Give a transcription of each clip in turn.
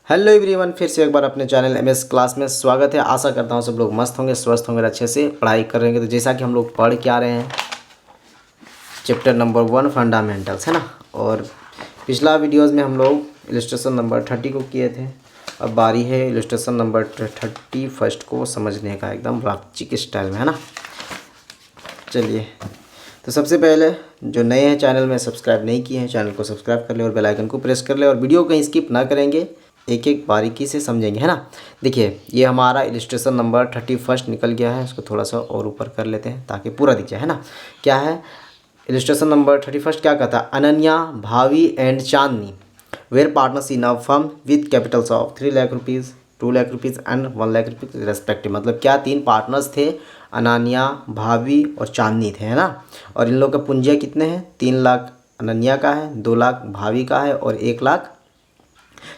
Hello everyone, फिर से एक बार अपने चैनल एमएस क्लास में स्वागत है। आशा करता हूँ सब लोग मस्त होंगे, स्वस्थ होंगे, अच्छे से पढ़ाई कर रहे हैं। तो जैसा कि हम लोग पढ़ के आ रहे हैं चैप्टर नंबर 1 फंडामेंटल्स, है ना। और पिछला वीडियोस में हम लोग इलस्ट्रेशन नंबर 30 को किए थे। अब बारी है इलस्ट्रेशन नंबर 31 को समझने का, एकदम राचिक स्टाइल में, है ना। चलिए, तो सबसे पहले जो नए हैं चैनल में सब्सक्राइब नहीं किए हैं, चैनल को सब्सक्राइब कर ले और बेल आइकन को प्रेस कर ले। और वीडियो कहीं स्किप ना करेंगे, एक एक बारीकी से समझेंगे, है ना। देखिए, ये हमारा इलस्ट्रेशन नंबर 31 निकल गया है। इसको थोड़ा सा और ऊपर कर लेते हैं ताकि पूरा दिख जाए, है ना। क्या है इलस्ट्रेशन नंबर 31? क्या कहता है? Ananya, Bhavi and Chandni were partners in a firm with capitals of 3 lakh rupees, 2 lakh rupees and 1 lakh rupees respective. मतलब क्या 3 पार्टनर्स थे, अनन्या, भावी और चांदनी थे, है ना। और इन लोग का पूंजी कितने हैं? 3 लाख अनन्या का है, 2 लाख भावी का है और 1 लाख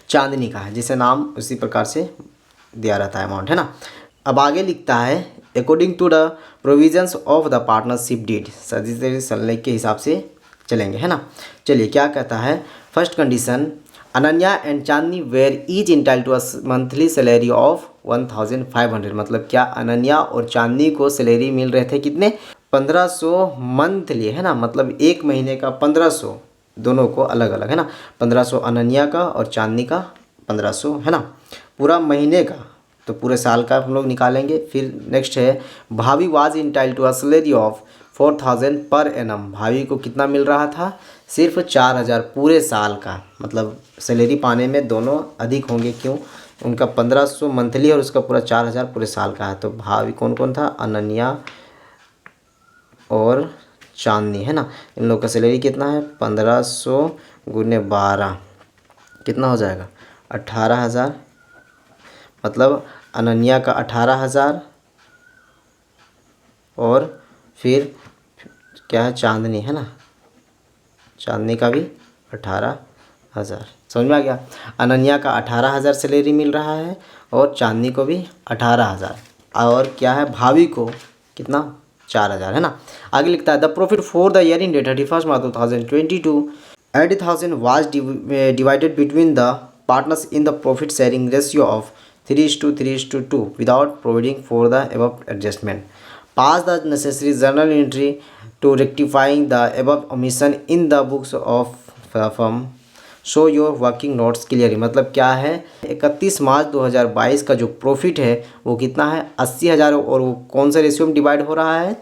चांदनी का है, जिसे नाम उसी प्रकार से दिया रहता है, अमाउंट, है ना। अब आगे लिखता है according to the provisions of the partnership deed, सदी सल्लेख के हिसाब से चलेंगे, है ना। चलिए, क्या कहता है? First condition, Ananya and Chandni were each entitled to a monthly salary of 1500। मतलब क्या अनन्या और चांदनी को सैलरी मिल रहे थे कितने? 1500 मंथली, है ना। मतलब एक महीने का 1500, दोनों को अलग अलग, है ना। 1500 अनन्या का और चांदनी का 1500, है ना। पूरा महीने का, तो पूरे साल का हम लोग निकालेंगे। फिर नेक्स्ट है Bhavi was entitled to a salary of 4000 per annum. भावी को कितना मिल रहा था? सिर्फ 4000 पूरे साल का। मतलब सैलरी पाने में दोनों अधिक होंगे, क्यों? उनका 1500 मंथली और उसका पूरा 4000 पूरे साल का है। तो भावी कौन कौन था? अनन्या और चांदनी, है ना। इन लोग का सैलरी कितना है? 1500 गुने 12 कितना हो जाएगा? 18,000। मतलब अनन्या का 18,000 और फिर क्या है? चांदनी, है ना। चांदनी का भी 18,000। समझ में आ गया? अनन्या का 18,000 सैलरी मिल रहा है और चांदनी को भी 18,000। और क्या है? भावी को कितना? 4,000, है ना। आगे लिखता है the profit for the year in 31 March 2022 80,000 was divided between the partners in the profit sharing ratio of 3:3:2 without providing for the above adjustment. Pass the necessary journal entry to rectifying the above omission in the books of the firm. Show your working notes clearly. मतलब क्या है? 31 मार्च 2022 का जो profit है वो कितना है? 80,000। और वो कौन सा रेशियो में डिवाइड हो रहा है?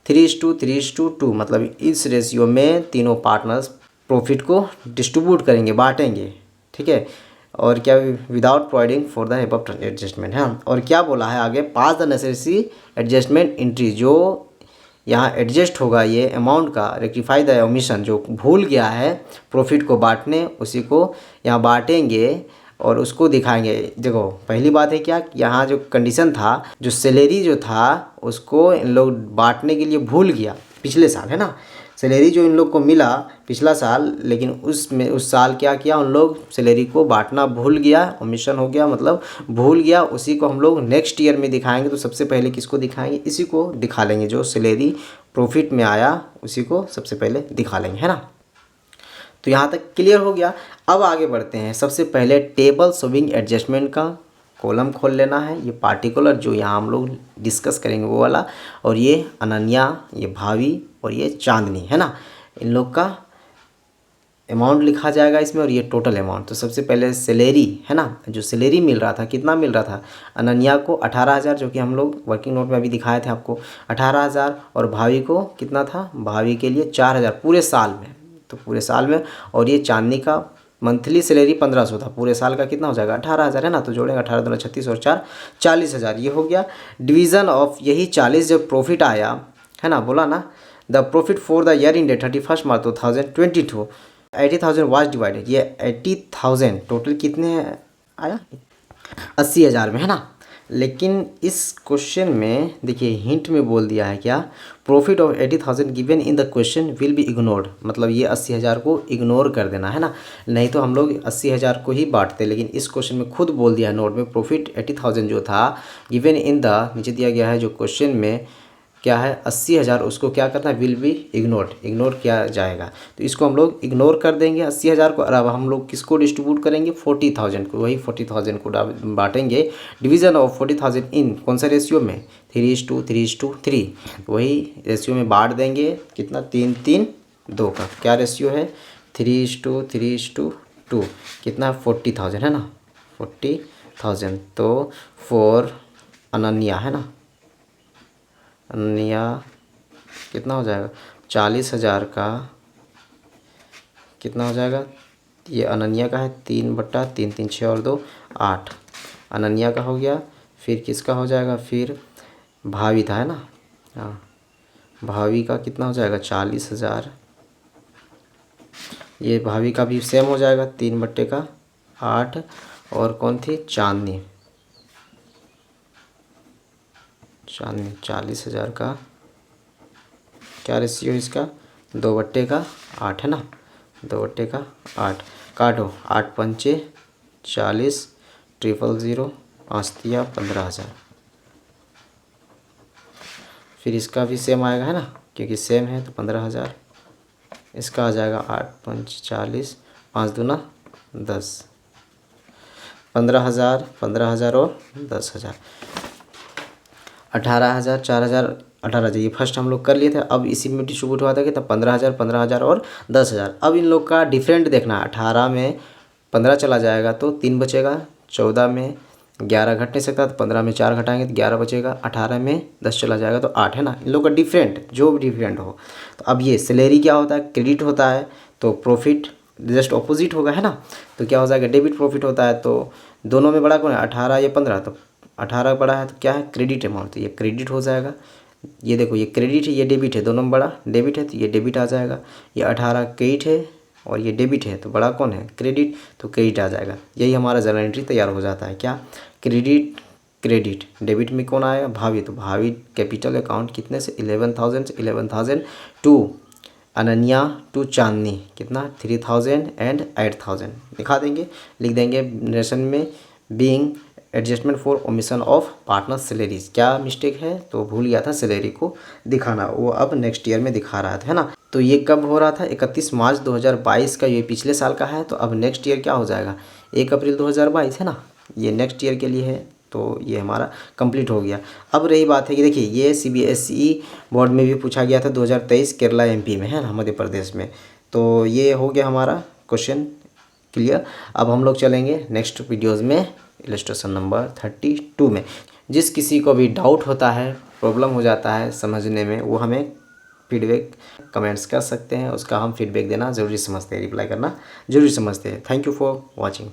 3:3:2। मतलब इस रेशियो में तीनों पार्टनर्स प्रॉफिट को डिस्ट्रीब्यूट करेंगे, बांटेंगे, ठीक है। और क्या? Without providing for the above adjustment, है। और क्या बोला है आगे? पास द नेसेसरी एडजस्टमेंट एंट्री। जो यहाँ एडजस्ट होगा ये अमाउंट का, रेक्टिफाई द ओमिशन, जो भूल गया है प्रॉफिट को बांटने, उसी को यहाँ बांटेंगे और उसको दिखाएंगे। देखो, पहली बात है क्या, यहाँ जो कंडीशन था, जो सैलरी जो था उसको इन लोग बांटने के लिए भूल गया पिछले साल, है ना। सैलरी जो इन लोग को मिला पिछला साल, लेकिन उस साल क्या किया उन लोग? सैलरी को बांटना भूल गया, ओमिशन हो गया, मतलब भूल गया। उसी को हम लोग नेक्स्ट ईयर में दिखाएंगे। तो सबसे पहले किसको दिखाएंगे? इसी को दिखा लेंगे, जो सैलरी प्रॉफिट में आया उसी को सबसे पहले दिखा लेंगे, है ना। तो यहाँ तक क्लियर हो गया। अब आगे बढ़ते हैं। सबसे पहले टेबल शोविंग एडजस्टमेंट का कॉलम खोल लेना है। ये पार्टिकुलर जो यहाँ हम लोग डिस्कस करेंगे वो वाला, और ये अनन्या, ये भावी और ये चांदनी, है ना। इन लोग का अमाउंट लिखा जाएगा इसमें, और ये टोटल अमाउंट। तो सबसे पहले सैलरी, है ना, जो सैलरी मिल रहा था, कितना मिल रहा था? अनन्या को 18,000, जो कि हम लोग वर्किंग नोट में अभी दिखाए थे आपको, 18,000। और भावी को कितना था? भावी के लिए 4,000 पूरे साल में, तो पूरे साल में। और ये चांदनी का मंथली सैलरी 1500 था, पूरे साल का कितना हो जाएगा? 18,000, है ना। तो जोड़ेंगे 18 दूना 36 और 4 40,000, ये हो गया डिवीज़न ऑफ। यही 40 जब प्रॉफिट आया, है ना, बोला ना, the profit for the year in 31 March 2022 80,000 was divided. ये 80,000 टोटल कितने आया? 80,000 में, है ना। लेकिन इस क्वेश्चन में देखिए हिंट में बोल दिया है क्या? Profit of 80,000 given in the question will be ignored. मतलब ये 80,000 को इग्नोर कर देना, है ना। नहीं तो हम लोग 80,000 को ही बांटते, लेकिन इस क्वेश्चन में खुद बोल दिया है नोट में, प्रॉफिट 80,000 जो था गिवन इन द, नीचे दिया गया है जो क्वेश्चन में, क्या है 80,000, उसको क्या करना है, विल बी इग्नोर किया जाएगा। तो इसको हम लोग इग्नोर कर देंगे 80,000 को, और अब हम लोग किसको डिस्ट्रीब्यूट करेंगे, 40,000 को, वही 40,000 को बांटेंगे। डिवीज़न ऑफ 40,000 इन कौन सा रेशियो में, 3:3:3, वही रेशियो में बांट देंगे। कितना, 3:3:2 का क्या रेशियो है, 3:3:2, कितना 40,000 है ना, 40,000। तो फॉर अनन्या है ना, अनन्या कितना हो जाएगा, 40,000 का कितना हो जाएगा, ये अनन्या का है 3/3, 3 6 और 2 8, अनन्या का हो गया। फिर किसका हो जाएगा, फिर भावी था है ना, हाँ भावी का कितना हो जाएगा 40,000, ये भावी का भी सेम हो जाएगा 3/8। और कौन थी, चांदनी 40,000 का क्या रेशियो इसका, 2/8 है ना, 2/8। काटो, 8×5 40, 000, 5×3 15,000। फिर इसका भी सेम आएगा है ना, क्योंकि सेम है तो 15,000। इसका आ जाएगा 8×5 40, 5×2 10, 15,000, 15,000 और 10,000, 18,000, 4,000, 18,000। ये फर्स्ट हम लोग कर लिए थे। अब इसी में डिस्ट्रीब्यूट हुआ था कि तब 15,000, 15,000 और 10,000। अब इन लोग का डिफरेंट देखना है, 18 में 15 चला जाएगा तो 3 बचेगा, 14 में 11 घट नहीं सकता तो 15 में 4 घटाएंगे तो 11 बचेगा, 18 में 10 चला जाएगा तो 8 है ना। इन लोग का डिफरेंट जो भी डिफरेंट हो। तो अब ये सैलरी क्या होता है, क्रेडिट होता है, तो प्रॉफिट जस्ट ऑपोजिट होगा है ना। तो क्या हो जाएगा, डेबिट प्रॉफिट होता है। तो दोनों में बड़ा कौन है, 18 या 15, तो 18 बड़ा है तो क्या है, क्रेडिट अमाउंट, तो ये क्रेडिट हो जाएगा। ये देखो, ये क्रेडिट है, ये डेबिट है, दोनों में बड़ा डेबिट है तो ये डेबिट आ जाएगा। ये 18 क्रेडिट है और ये डेबिट है, तो बड़ा कौन है, क्रेडिट, तो क्रेडिट आ जाएगा। यही हमारा जर्नल एंट्री तैयार हो जाता है। क्या, क्रेडिट डेबिट में कौन आएगा, भावी, तो भावी कैपिटल अकाउंट कितने से, 11,000 से 11,000 टू अनन्या टू चांदनी, कितना 3,000 एंड 8,000 दिखा देंगे, लिख देंगे नरेशन में, being adjustment for omission of partner salaries. क्या मिस्टेक है, तो भूल गया था सैलरी को दिखाना, वो अब नेक्स्ट ईयर में दिखा रहा था है ना। तो ये कब हो रहा था, 31 मार्च 2022 का, ये पिछले साल का है। तो अब नेक्स्ट ईयर क्या हो जाएगा, 1 अप्रैल 2022 है ना, ये नेक्स्ट ईयर के लिए है। तो ये हमारा कंप्लीट हो गया। अब रही बात है कि देखिए, ये CBSE बोर्ड में भी पूछा गया था 2023 केरला MP में है ना, मध्य प्रदेश में। तो ये हो गया हमारा क्वेश्चन क्लियर। अब हम लोग चलेंगे नेक्स्ट वीडियोज़ में इलस्ट्रेशन नंबर 32 में। जिस किसी को भी डाउट होता है, प्रॉब्लम हो जाता है समझने में, वो हमें फीडबैक कमेंट्स कर सकते हैं, उसका हम फीडबैक देना ज़रूरी समझते हैं, रिप्लाई करना ज़रूरी समझते हैं। Thank you for watching.